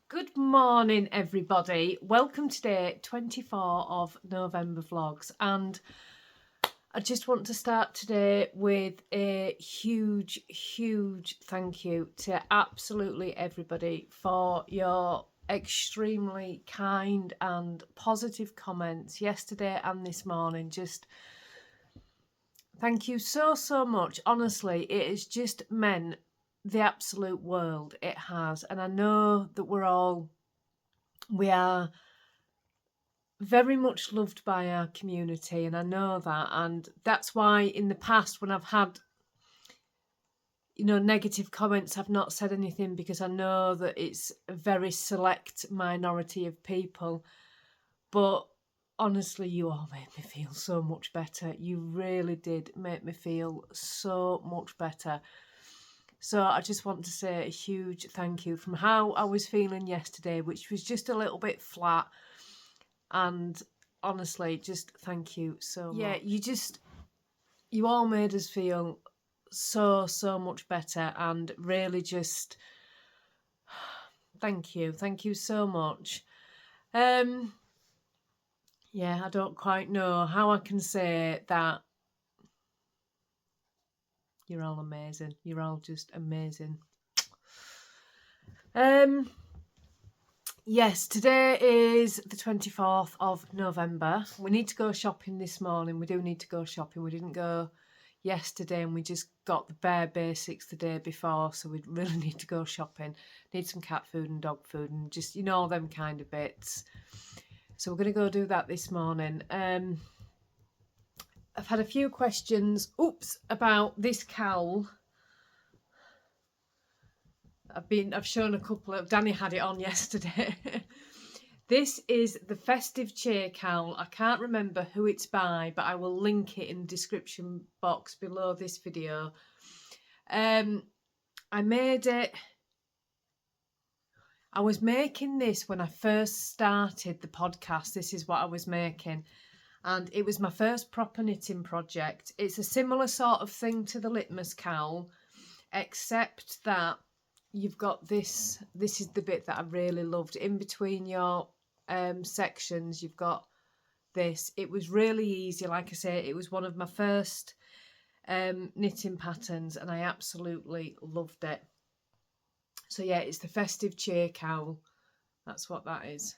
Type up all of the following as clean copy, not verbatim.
Good morning, everybody. Welcome to day 24 of November vlogs, and I just want to start today with a huge thank you to absolutely everybody for your extremely kind and positive comments yesterday and this morning. Just thank you so much. Honestly, it has just meant the absolute world. It has. And I know that we are very much loved by our community, and I know that, and that's why in the past when I've had negative comments, I've not said anything, because I know that it's a very select minority of people. But honestly, you all made me feel so much better. You really did make me feel so much better. So I just want to say a huge thank you from how I was feeling yesterday, which was just a little bit flat. And honestly, just thank you so much. Yeah, you all made us feel so much better, and really just thank you so much. Yeah, I don't quite know how I can say that. You're all amazing. You're all just amazing. Yes, today is the 24th of November. We need to go shopping this morning. We do need to go shopping. We didn't go yesterday, and we just got the bare basics the day before, so we really need to go shopping. Need some cat food and dog food and just, all them kind of bits. So we're going to go do that this morning. I've had a few questions, about this cowl. I've shown a couple of, Danny had it on yesterday. This is the Festive cheer cowl. I can't remember who it's by, but I will link it in the description box below this video. I made it. I was making this when I first started the podcast. This is what I was making. And it was my first proper knitting project. It's a similar sort of thing to the litmus cowl, except that you've got this. This is the bit that I really loved. In between your sections, you've got this. It was really easy. Like I say, it was one of my first knitting patterns, and I absolutely loved it. So yeah, it's the Festive cheer cowl. That's what that is.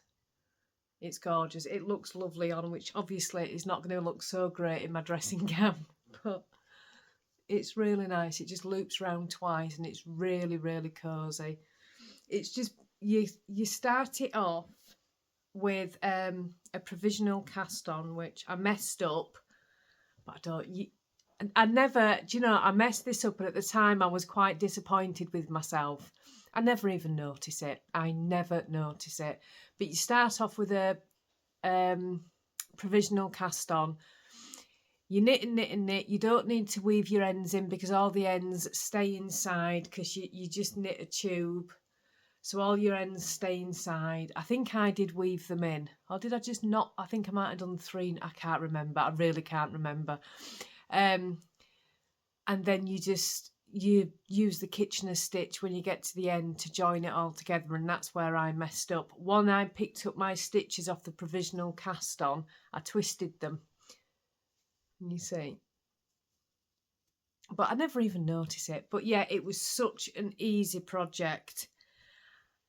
It's gorgeous. It looks lovely on, which obviously is not going to look so great in my dressing gown, but it's really nice. It just loops round twice, and it's really cosy. It's just, you start it off with a provisional cast on, which I messed up, but I never, I messed this up, and at the time I was quite disappointed with myself. I never even notice it. I never notice it. But you start off with a provisional cast on. You knit and knit and knit. You don't need to weave your ends in, because all the ends stay inside, because you just knit a tube. So all your ends stay inside. I think I did weave them in. Or did I just not? I think I might have done 3. I can't remember. I really can't remember. And then you use the Kitchener stitch when you get to the end to join it all together, and that's where I messed up. When I picked up my stitches off the provisional cast on, I twisted them. You see. But I never even noticed it. But yeah, it was such an easy project.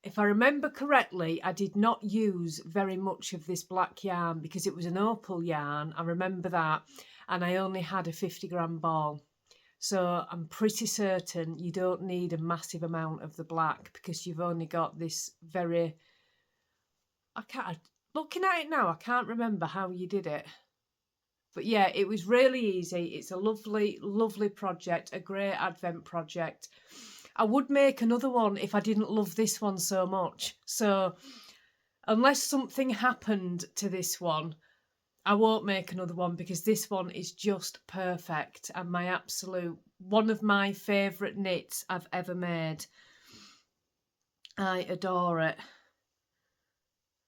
If I remember correctly, I did not use very much of this black yarn, because it was an opal yarn. I remember that. And I only had a 50-gram ball. So I'm pretty certain you don't need a massive amount of the black, because you've only got this very... Looking at it now, I can't remember how you did it. But yeah, it was really easy. It's a lovely project, a great Advent project. I would make another one if I didn't love this one so much. So unless something happened to this one, I won't make another one, because this one is just perfect, and one of my favourite knits I've ever made. I adore it.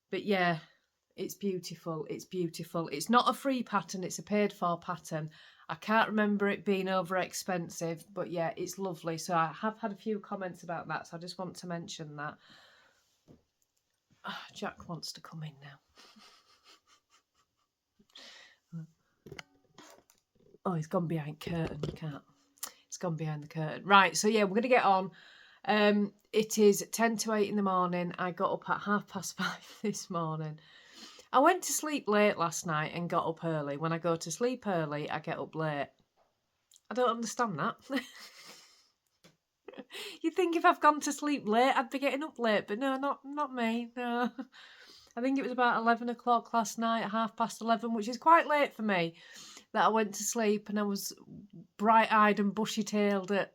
But yeah, it's beautiful. It's beautiful. It's not a free pattern. It's a paid for pattern. I can't remember it being over expensive, but yeah, it's lovely. So I have had a few comments about that, so I just want to mention that. Jack wants to come in now. Oh, he's gone behind curtain. You can't. It's gone behind the curtain. Right, so yeah, we're going to get on. It is 10 to 8 in the morning. I got up at 5:30 this morning. I went to sleep late last night and got up early. When I go to sleep early, I get up late. I don't understand that. You'd think if I've gone to sleep late, I'd be getting up late, but no, not me, no. I think it was about 11 o'clock last night, 11:30, which is quite late for me, that I went to sleep, and I was bright-eyed and bushy-tailed at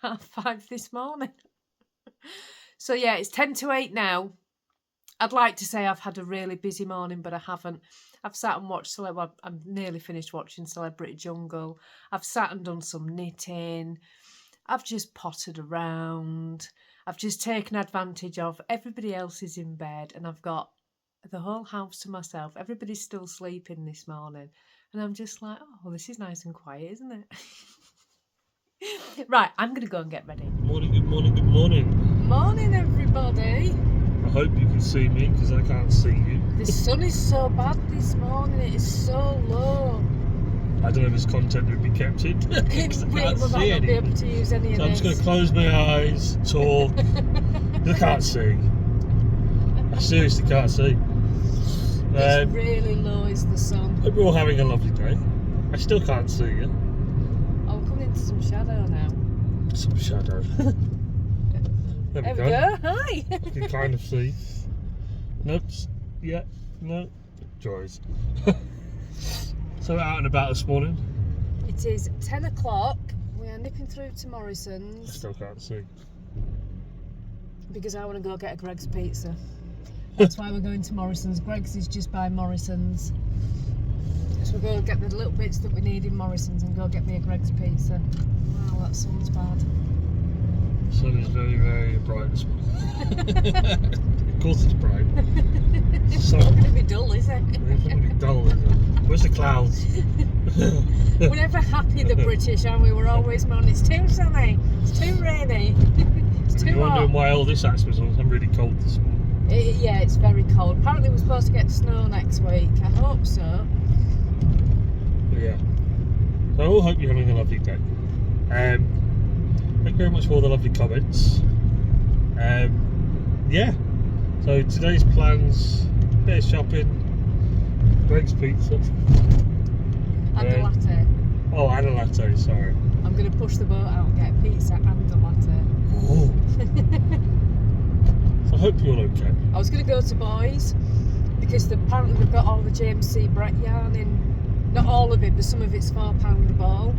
5:30 this morning. So yeah, it's 10 to 8 now. I'd like to say I've had a really busy morning, but I haven't. I've sat and watched, I'm nearly finished watching Celebrity Jungle. I've sat and done some knitting. I've just pottered around. I've just taken advantage of everybody else is in bed, and I've got the whole house to myself. Everybody's still sleeping this morning. And I'm just like, oh, this is nice and quiet, isn't it? Right, I'm going to go and get ready. Good morning, good morning, good morning. Morning, everybody. I hope you can see me because I can't see you. The sun is so bad this morning. It is so low. I don't know if this content will be kept in. We might not be able to use any of So I'm this. just going to close my eyes, talk. I can't see. I seriously can't see. It's really low is the sun. Hope you're all having a lovely day. I still can't see you. Oh, we're coming into some shadow now. Some shadow. There we go. Hi. You can kind of see. Nope. Yeah. No. Joys. So we're out and about this morning. It is 10 o'clock. We are nipping through to I Morrison's still can't see. because I want to go get a Greg's pizza. That's why we're going to Morrison's. Greg's is just by Morrison's. So we'll go get the little bits that we need in Morrison's and go get me a Greg's pizza. Wow, that sun's bad. The sun is very, very bright this morning. Of course it's bright. It's not going to be dull, is it? It's not going to be dull, is it? Where's the clouds? We're never happy, the British, aren't we? We're always moaning, it's too sunny, it's too rainy, it's too You're hot. wondering why all this accent was on. I'm really cold this morning. Yeah, it's very cold. Apparently we're supposed to get snow next week. I hope so. But yeah. So I all hope you're having a lovely day. Thank you very much for all the lovely comments. Yeah. So today's plans, bit of shopping, Greg's pizza. And a latte. Oh, and a latte, sorry. I'm going to push the boat out and get a pizza and a latte. Oh. So I hope you're okay. I was going to go to Boys because apparently they've got all the James C. Brett yarn in. Not all of it, but some of it's £4 a ball.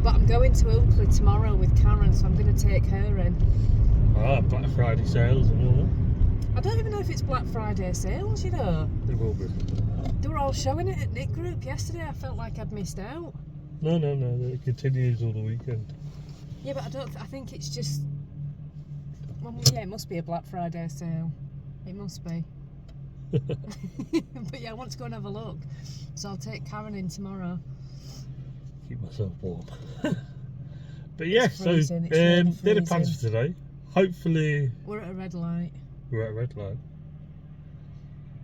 But I'm going to Oakley tomorrow with Karen, so I'm going to take her in. Ah, Black Friday sales and all that. I don't even know if it's Black Friday sales, you know. It will be. They were all showing it at Knit Group yesterday. I felt like I'd missed out. No. It continues all the weekend. Yeah, but I think it's just... Well, yeah, it must be a Black Friday sale. It must be. But yeah, I want to go and have a look. So I'll take Karen in tomorrow. Keep myself warm. But yeah, It's so freezing, it's really they're the plans freezing. for today. Hopefully We're at a red light. we're at a red light.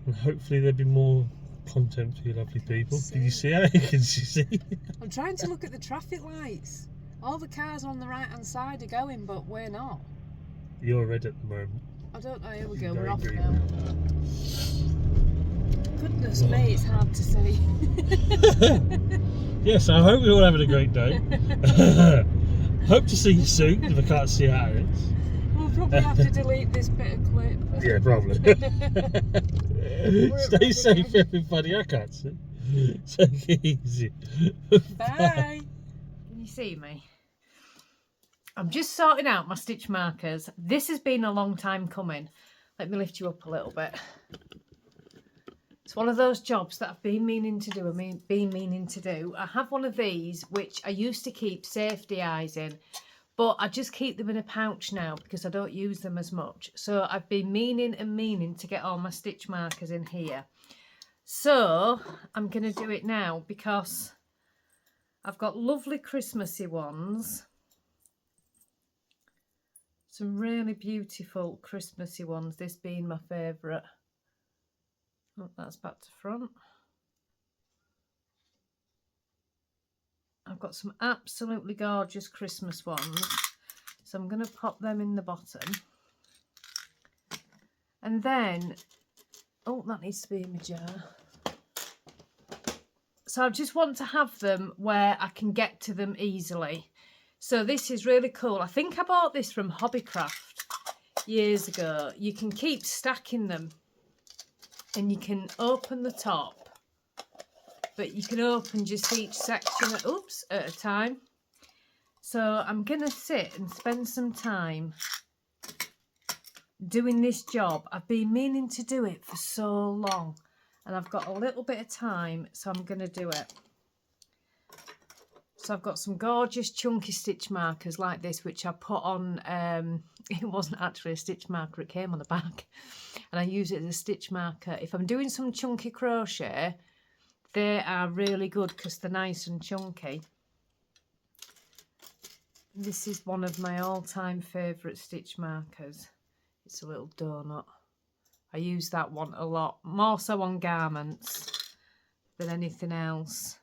And hopefully there'll be more content for you lovely people. Can you see it? Can you see? I'm trying to look at the traffic lights. All the cars on the right hand side are going, but we're not. You're red at the moment. I don't know, here we go, You're we're off green now. Goodness me, it's hard to see. Yes, I hope you're all having a great day. Hope to see you soon if I can't see out of it. We'll probably have to delete this bit of clip. Yeah, probably. Stay safe, everybody. I can't see. Take it easy. Bye. Can you see me? I'm just sorting out my stitch markers. This has been a long time coming. Let me lift you up a little bit. It's one of those jobs that I've been meaning to do. I have one of these, which I used to keep safety eyes in, but I just keep them in a pouch now because I don't use them as much. So I've been meaning to get all my stitch markers in here. So I'm going to do it now because I've got lovely Christmassy ones. Some really beautiful Christmassy ones, this being my favourite. Oh, that's back to front. I've got some absolutely gorgeous Christmas ones, so I'm going to pop them in the bottom. And then, oh, that needs to be in my jar. So I just want to have them where I can get to them easily. So this is really cool. I think I bought this from Hobbycraft years ago. You can keep stacking them and you can open the top, but you can open just each section at a time. So I'm going to sit and spend some time doing this job. I've been meaning to do it for so long and I've got a little bit of time, so I'm going to do it. So I've got some gorgeous chunky stitch markers like this, which I put on, it wasn't actually a stitch marker, it came on the back. And I use it as a stitch marker. If I'm doing some chunky crochet, they are really good because they're nice and chunky. This is one of my all-time favourite stitch markers. It's a little donut. I use that one a lot, more so on garments than anything else.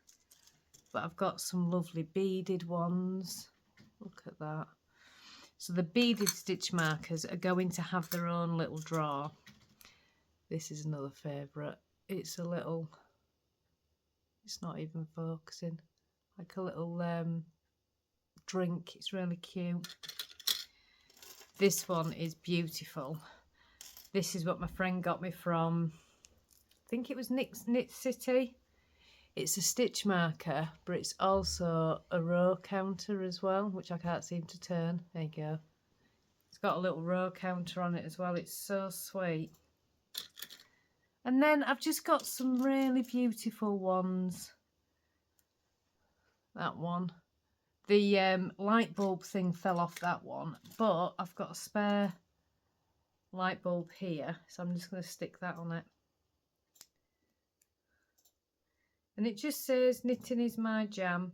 But I've got some lovely beaded ones. Look at that. So the beaded stitch markers are going to have their own little drawer. This is another favourite. It's a little, it's not even focusing, like a little drink. It's really cute. This one is beautiful. This is what my friend got me from, I think it was Knit City. It's a stitch marker, but it's also a row counter as well, which I can't seem to turn. There you go. It's got a little row counter on it as well. It's so sweet. And then I've just got some really beautiful ones. That one. The light bulb thing fell off that one, but I've got a spare light bulb here, so I'm just going to stick that on it. And it just says, knitting is my jam.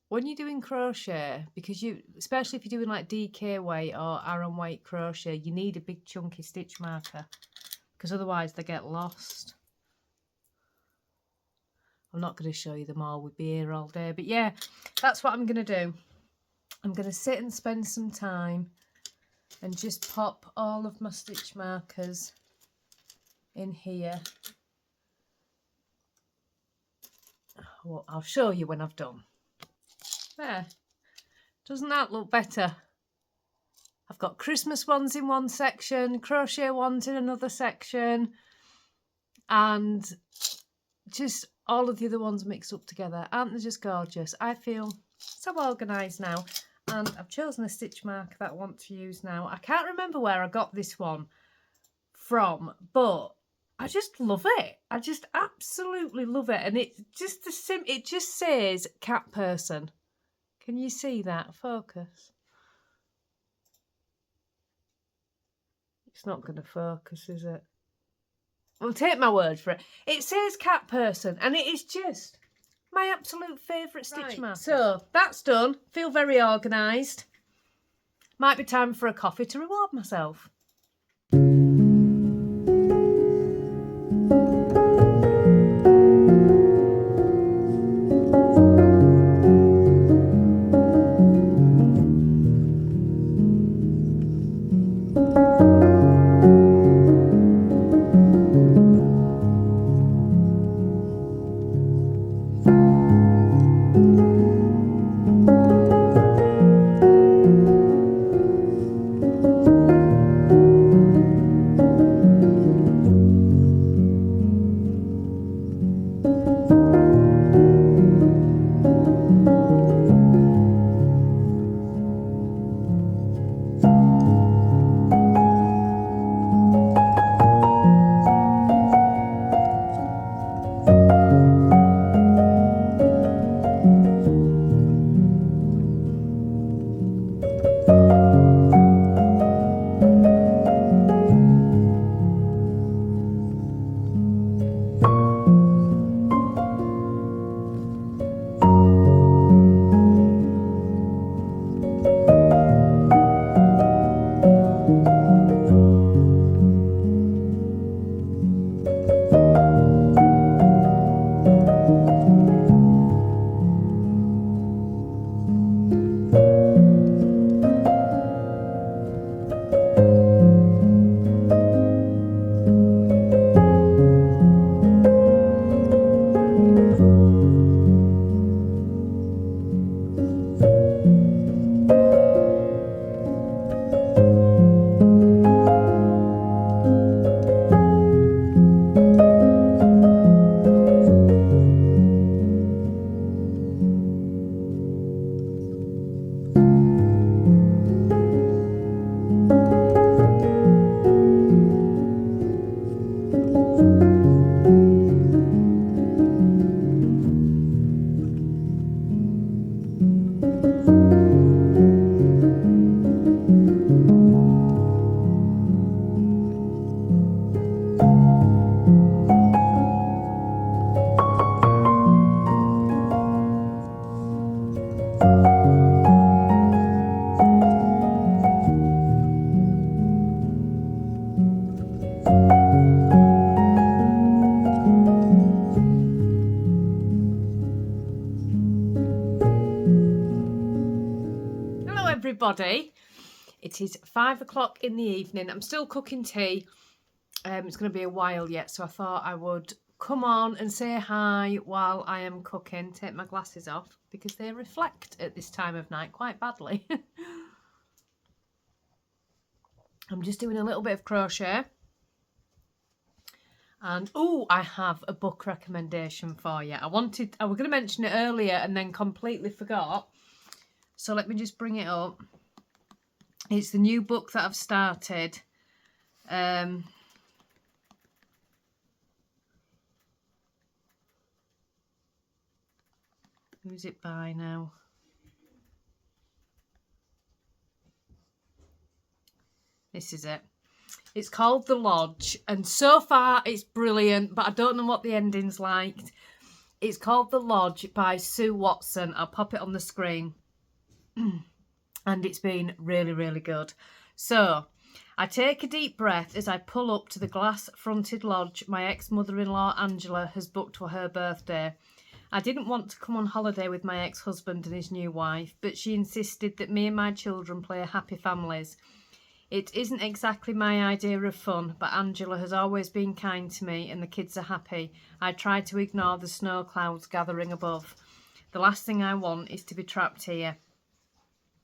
When you're doing crochet, because especially if you're doing like DK weight or Aran weight crochet, you need a big chunky stitch marker, because otherwise they get lost. I'm not going to show you them all, we'd be here all day, but yeah, that's what I'm going to do. I'm going to sit and spend some time and just pop all of my stitch markers in here. Well, I'll show you when I've done. There. Doesn't that look better? I've got Christmas ones in one section, crochet ones in another section, and just all of the other ones mixed up together. Aren't they just gorgeous? I feel so organised now. And I've chosen a stitch marker that I want to use now. I can't remember where I got this one from, but I just love it. I just absolutely love it. And it's just it just says cat person. Can you see that? Focus. It's not going to focus, is it? Well, take my word for it. It says cat person, and it is just my absolute favourite stitch marker. So that's done. Feel very organised. Might be time for a coffee to reward myself. everybody. It is 5 o'clock in the evening. I'm still cooking tea. It's going to be a while yet, so I thought I would come on and say hi while I am cooking. Take my glasses off because they reflect at this time of night quite badly. I'm just doing a little bit of crochet. And oh, I have a book recommendation for you. I was going to mention it earlier and then completely forgot. So let me just bring it up. It's the new book that I've started. Who's it by now? This is it. It's called The Lodge, and so far it's brilliant, but I don't know what the ending's like. It's called The Lodge by Sue Watson. I'll pop it on the screen. And it's been really, really good. So, I take a deep breath as I pull up to the glass-fronted lodge my ex-mother-in-law Angela has booked for her birthday. I didn't want to come on holiday with my ex-husband and his new wife, but she insisted that me and my children play happy families. It isn't exactly my idea of fun, but Angela has always been kind to me and the kids are happy. I try to ignore the snow clouds gathering above. The last thing I want is to be trapped here.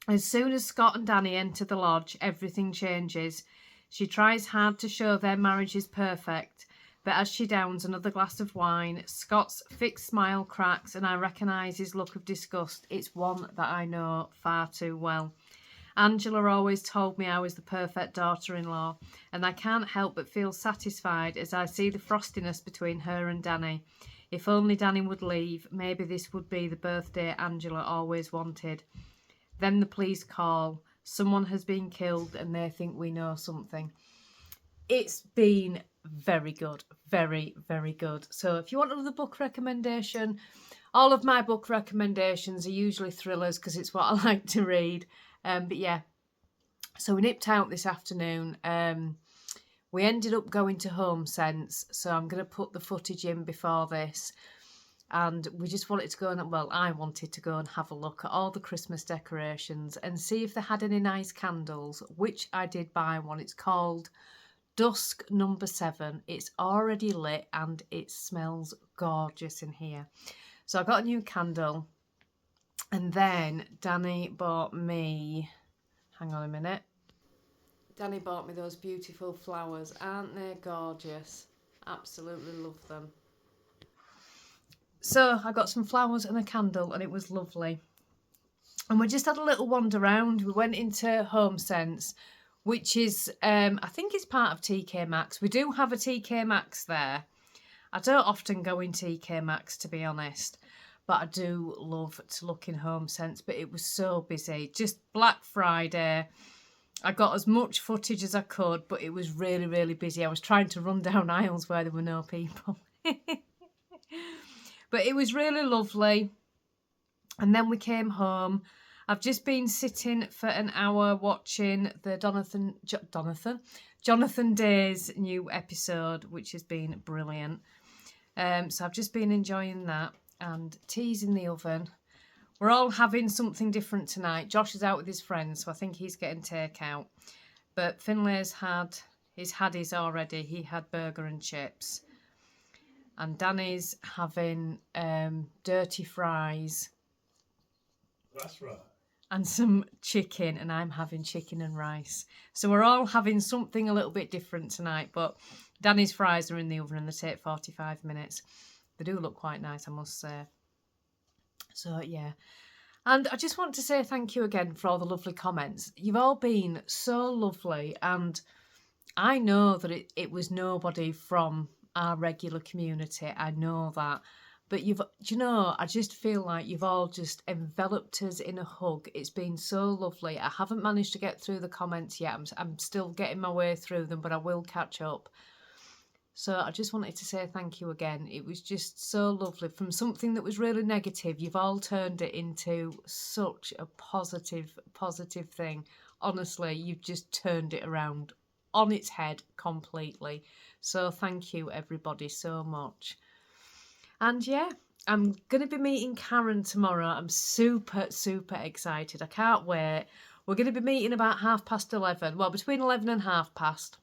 As soon as Scott and Danny enter the lodge, everything changes. She tries hard to show their marriage is perfect, but as she downs another glass of wine, Scott's fixed smile cracks and I recognise his look of disgust. It's one that I know far too well. Angela always told me I was the perfect daughter-in-law, and I can't help but feel satisfied as I see the frostiness between her and Danny. If only Danny would leave, maybe this would be the birthday Angela always wanted. Then the police call. Someone has been killed and they think we know something. It's been very good. Very, very good. So if you want another book recommendation, all of my book recommendations are usually thrillers because it's what I like to read. But yeah, so we nipped out this afternoon. We ended up going to Home Sense, so I'm going to put the footage in before this. And we just wanted to go and, well, I wanted to go and have a look at all the Christmas decorations and see if they had any nice candles, which I did buy one. It's called Dusk Number 7. It's already lit and it smells gorgeous in here. So I got a new candle. And then Danny bought me, hang on a minute. Danny bought me those beautiful flowers. Aren't they gorgeous? Absolutely love them. So I got some flowers and a candle and it was lovely. And we just had a little wander around. We went into Home Sense, which is, I think it's part of TK Maxx. We do have a TK Maxx there. I don't often go in TK Maxx, to be honest. But I do love to look in Home Sense, but it was so busy. Just Black Friday. I got as much footage as I could, but it was really, really busy. I was trying to run down aisles where there were no people. But it was really lovely. And then we came home. I've just been sitting for an hour watching the Jonathan Day's new episode, which has been brilliant. So I've just been enjoying that. And tea's in the oven. We're all having something different tonight. Josh is out with his friends, so I think he's getting takeout. But Finlay's had his already. He had burger and chips. And Danny's having dirty fries. That's right. And some chicken, and I'm having chicken and rice. So we're all having something a little bit different tonight. But Danny's fries are in the oven and they take 45 minutes. They do look quite nice, I must say. So, yeah. And I just want to say thank you again for all the lovely comments. You've all been so lovely. And I know that it was nobody from our regular community. I know that. But I just feel like you've all just enveloped us in a hug. It's been so lovely. I haven't managed to get through the comments yet. I'm still getting my way through them, but I will catch up. So I just wanted to say thank you again. It was just so lovely. From something that was really negative, you've all turned it into such a positive thing. Honestly, you've just turned it around on its head completely. So thank you, everybody, so much. And yeah, I'm going to be meeting Karen tomorrow. I'm super excited. I can't wait. We're going to be meeting about 11:30. Well, between 11 and past.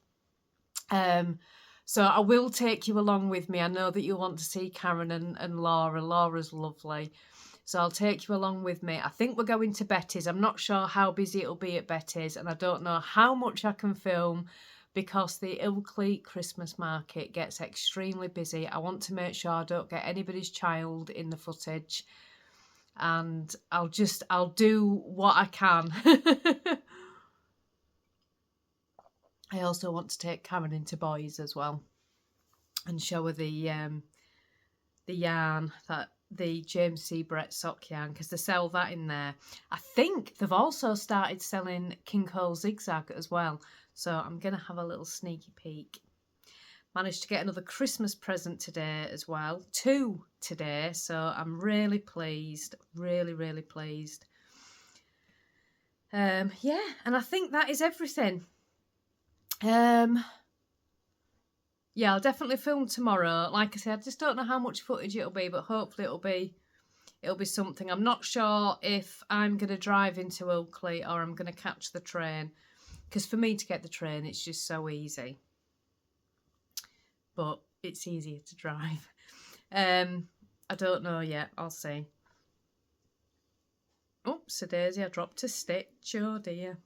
So I will take you along with me. I know that you'll want to see Karen and Laura. Laura's lovely. So I'll take you along with me. I think we're going to Betty's. I'm not sure how busy it'll be at Betty's, and I don't know how much I can film because the Ilkley Christmas market gets extremely busy. I want to make sure I don't get anybody's child in the footage, and I'll do what I can. I also want to take Karen into Boys as well and show her the yarn, that the James C. Brett sock yarn, because they sell that in there. I think they've also started selling King Cole zigzag as well. So I'm going to have a little sneaky peek. Managed to get another Christmas present today as well. 2 today. So I'm really pleased. Really, really pleased. Yeah, and I think that is everything. Yeah, I'll definitely film tomorrow. Like I said, I just don't know how much footage it'll be, but hopefully it'll be something. I'm not sure if I'm going to drive into Oakley or I'm going to catch the train, because for me to get the train, it's just so easy. But it's easier to drive. I don't know yet. I'll see. Oops, a daisy, I dropped a stitch. Oh dear.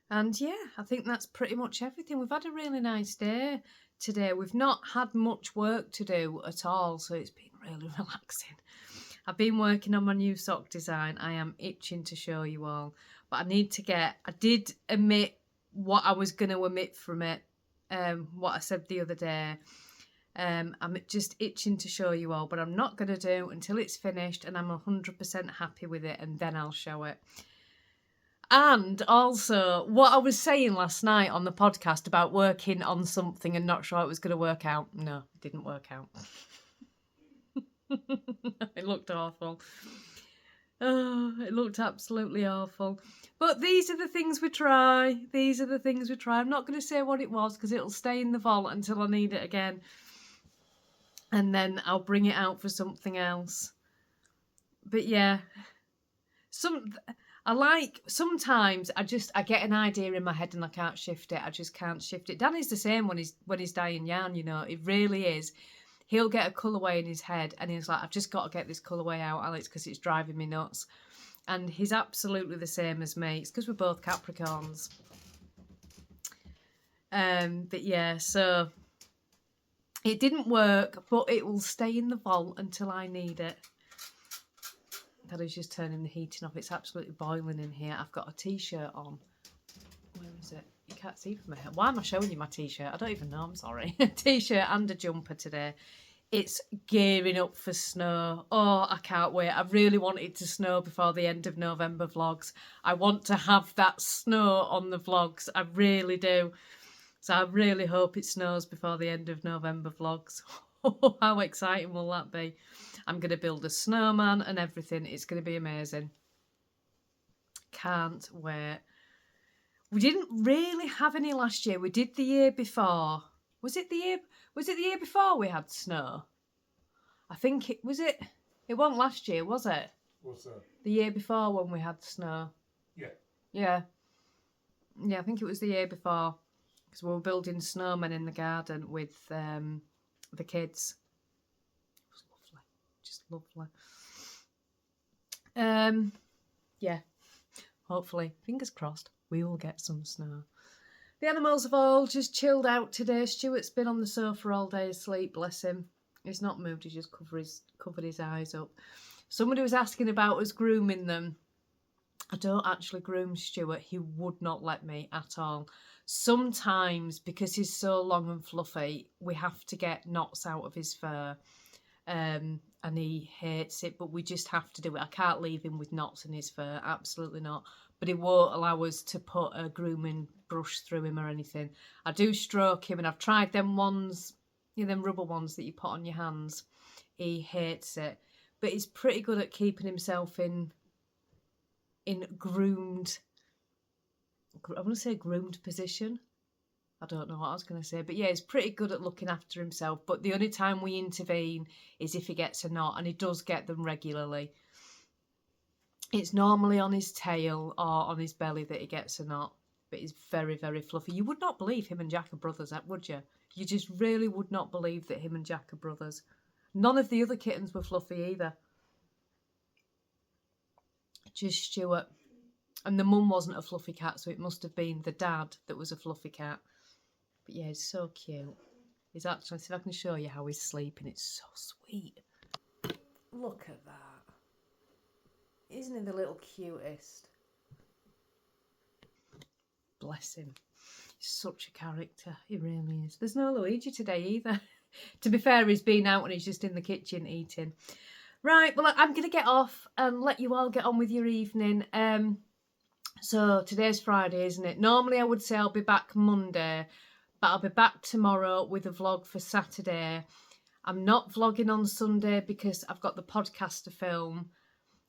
And yeah, I think that's pretty much everything. We've had a really nice day today. We've not had much work to do at all, so it's been really relaxing. I've been working on my new sock design. I am itching to show you all. But I did omit what I was going to omit from it, what I said the other day. I'm just itching to show you all, but I'm not going to do until it's finished and I'm 100% happy with it, and then I'll show it. And also, what I was saying last night on the podcast about working on something and not sure it was going to work out. No, it didn't work out. It looked awful. Oh, it looked absolutely awful. But these are the things we try. These are the things we try. I'm not going to say what it was because it'll stay in the vault until I need it again. And then I'll bring it out for something else. But yeah, sometimes I get an idea in my head and I can't shift it. I just can't shift it. Danny's the same when he's dyeing yarn, you know. It really is. He'll get a colourway in his head and he's like, I've just got to get this colourway out, Alex, because it's driving me nuts. And he's absolutely the same as me. It's because we're both Capricorns. But yeah, so it didn't work, but it will stay in the vault until I need it. That is just turning the heating off. It's absolutely boiling in here. I've got a t-shirt on. Where is it? You can't see from here. Why am I showing you my t-shirt? I don't even know. I'm sorry. A t-shirt and a jumper today. It's gearing up for snow. Oh, I can't wait. I really want it to snow before the end of November vlogs. I want to have that snow on the vlogs. I really do. So I really hope it snows before the end of November vlogs. How exciting will that be? I'm going to build a snowman and everything. It's going to be amazing. Can't wait. We didn't really have any last year. We did the year before. Was it the year before we had snow? I think it was it. It wasn't last year, was it? What's that? The year before when we had snow. Yeah. Yeah. Yeah, I think it was the year before. Because we were building snowmen in the garden with the kids. It was lovely. Just lovely. Yeah. Hopefully, fingers crossed, we will get some snow. The animals have all just chilled out today. Stuart's been on the sofa all day asleep, bless him. He's not moved, he's just covered his eyes up. Somebody was asking about us grooming them. I don't actually groom Stuart. He would not let me at all. Sometimes, because he's so long and fluffy, we have to get knots out of his fur. And he hates it, but we just have to do it. I can't leave him with knots in his fur, absolutely not. But it won't allow us to put a grooming brush through him or anything. I do stroke him, and I've tried them ones, you know, them rubber ones that you put on your hands. He hates it. But he's pretty good at keeping himself in groomed, I want to say groomed position. I don't know what I was going to say. But yeah, he's pretty good at looking after himself. But the only time we intervene is if he gets a knot, and he does get them regularly. It's normally on his tail or on his belly that he gets a knot, but he's very, very fluffy. You would not believe him and Jack are brothers, would you? You just really would not believe that him and Jack are brothers. None of the other kittens were fluffy either. Just Stuart. And the mum wasn't a fluffy cat, so it must have been the dad that was a fluffy cat. But yeah, he's so cute. He's actually, see if I can show you how he's sleeping. It's so sweet. Look at that. Isn't he the little cutest? Bless him. He's such a character. He really is. There's no Luigi today either. To be fair, he's been out and he's just in the kitchen eating. Right, well, I'm going to get off and let you all get on with your evening. So today's Friday, isn't it? Normally I would say I'll be back Monday, but I'll be back tomorrow with a vlog for Saturday. I'm not vlogging on Sunday because I've got the podcast to film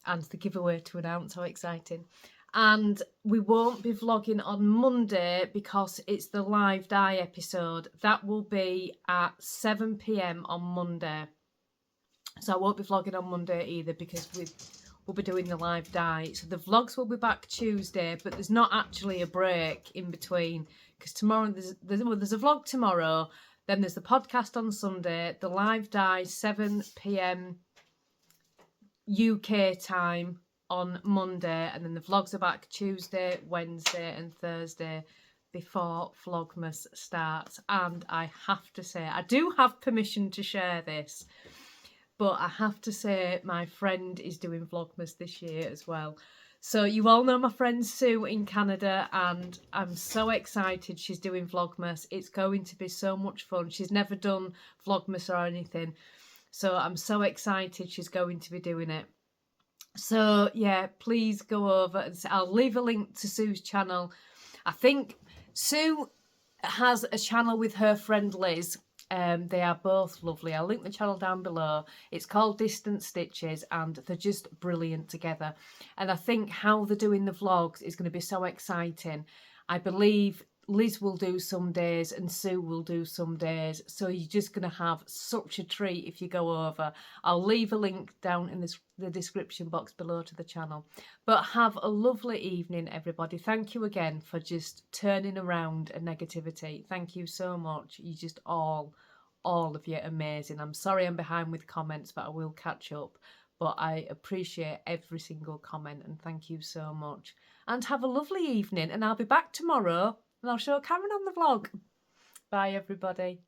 and the giveaway to announce. How exciting. And we won't be vlogging on Monday because it's the live dye episode. That will be at 7 p.m. on Monday. So I won't be vlogging on Monday either because we'll be doing the live dye. So the vlogs will be back Tuesday, but there's not actually a break in between because tomorrow there's a vlog tomorrow, then there's the podcast on Sunday, the live dye 7 p.m. UK time on Monday, and then the vlogs are back Tuesday, Wednesday and Thursday before Vlogmas starts. And I have to say, I do have permission to share this, but I have to say my friend is doing Vlogmas this year as well. So you all know my friend Sue in Canada, and I'm so excited she's doing Vlogmas. It's going to be so much fun. She's never done Vlogmas or anything, so I'm so excited she's going to be doing it. So yeah, please go over and I'll leave a link to Sue's channel. I think Sue has a channel with her friend Liz. They are both lovely. I'll link the channel down below. It's called Distant Stitches and they're just brilliant together. And I think how they're doing the vlogs is going to be so exciting. I believe Liz will do some days and Sue will do some days. So you're just going to have such a treat if you go over. I'll leave a link down in the description box below to the channel. But have a lovely evening, everybody. Thank you again for just turning around a negativity. Thank you so much. You just all of you amazing. I'm sorry I'm behind with comments, but I will catch up. But I appreciate every single comment and thank you so much. And have a lovely evening, and I'll be back tomorrow and I'll show Karen on the vlog. Bye, everybody.